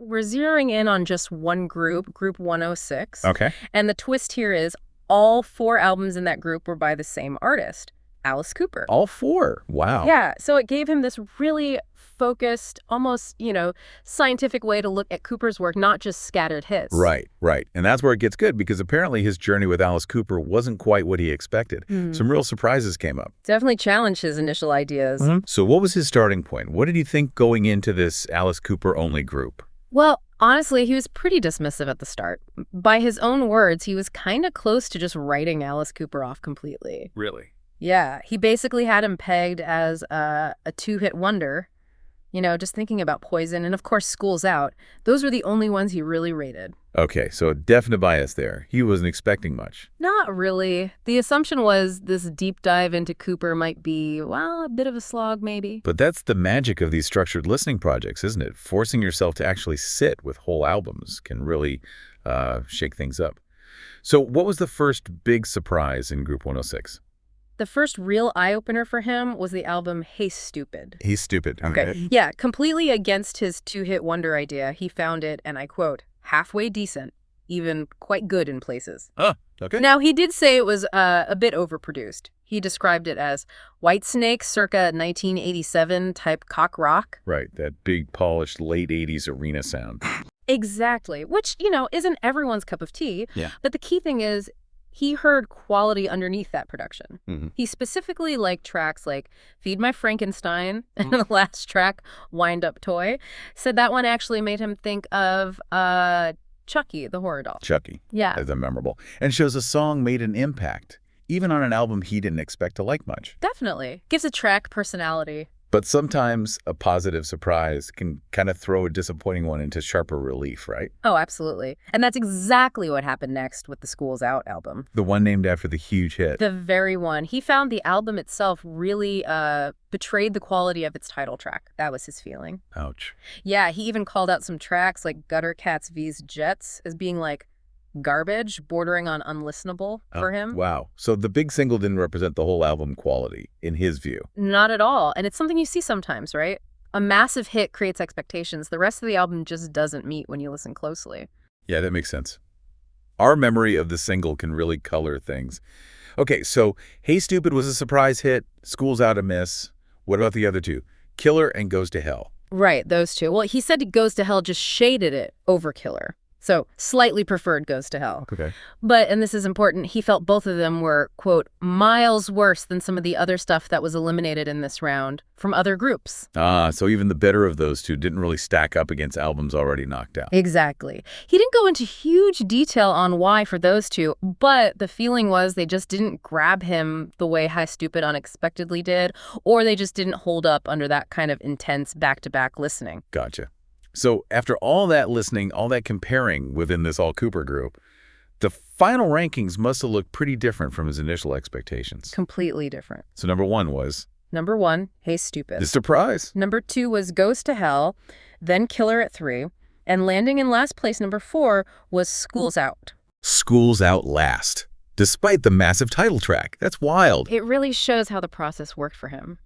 we're zeroing in on just one group, Group 106. Okay. And the twist here is all 4 albums in that group were by the same artist, Alice Cooper. All 4? Wow. Yeah, so it gave him this really focused, almost, scientific way to look at Cooper's work, not just scattered hits. Right. And that's where it gets good, because apparently his journey with Alice Cooper wasn't quite what he expected. Some real surprises came up. Definitely challenged his initial ideas. So what was his starting point? What did he think going into this Alice Cooper-only group? Well, honestly, he was pretty dismissive at the start. By his own words, he was kind of close to just writing Alice Cooper off completely. Really? Yeah, he basically had him pegged as a 2-hit wonder. Just thinking about Poison and, of course, School's Out. Those were the only ones he really rated. Okay, so a definite bias there. He wasn't expecting much. Not really. The assumption was this deep dive into Cooper might be, well, a bit of a slog, maybe. But that's the magic of these structured listening projects, isn't it? Forcing yourself to actually sit with whole albums can really shake things up. So what was the first big surprise in Group 106? The first real eye-opener for him was the album Hey Stoopid. Hey Stoopid. Okay. Yeah, completely against his 2-hit wonder idea, he found it, and I quote, halfway decent, even quite good in places. Oh, okay. Now, he did say it was a bit overproduced. He described it as Whitesnake circa 1987 type cock rock. Right, that big, polished, late 80s arena sound. Exactly, which, isn't everyone's cup of tea. Yeah. But the key thing is, he heard quality underneath that production. He specifically liked tracks like Feed My Frankenstein and the last track, Wind Up Toy. Said that one actually made him think of Chucky, the horror doll. Chucky. Yeah. That's memorable. And shows a song made an impact, even on an album he didn't expect to like much. Definitely. Gives a track personality. But sometimes a positive surprise can kind of throw a disappointing one into sharper relief, right? Oh, absolutely. And that's exactly what happened next with the School's Out album. The one named after the huge hit. The very one. He found the album itself really betrayed the quality of its title track. That was his feeling. Ouch. Yeah, he even called out some tracks like Gutter Cats vs. Jets as being like garbage, bordering on unlistenable for him. Wow. So the big single didn't represent the whole album quality, in his view. Not at all. And it's something you see sometimes, right? A massive hit creates expectations. The rest of the album just doesn't meet when you listen closely. Yeah, that makes sense. Our memory of the single can really color things. Okay, so Hey Stoopid was a surprise hit. School's Out a miss. What about the other two? Killer and Goes to Hell. Right, those two. Well, he said Goes to Hell just shaded it over Killer. So slightly preferred Goes to Hell. Okay. But, and this is important, he felt both of them were, quote, miles worse than some of the other stuff that was eliminated in this round from other groups. So even the better of those two didn't really stack up against albums already knocked out. Exactly. He didn't go into huge detail on why for those two, but the feeling was they just didn't grab him the way Hi Stoopid unexpectedly did, or they just didn't hold up under that kind of intense back-to-back listening. Gotcha. So after all that listening, all that comparing within this all Cooper group, the final rankings must have looked pretty different from his initial expectations. Completely different. So number one was? Number 1, Hey Stoopid. The surprise. Number 2 was Goes to Hell, then Killer at 3, and landing in last place, number 4, was School's Out. School's Out last, despite the massive title track. That's wild. It really shows how the process worked for him.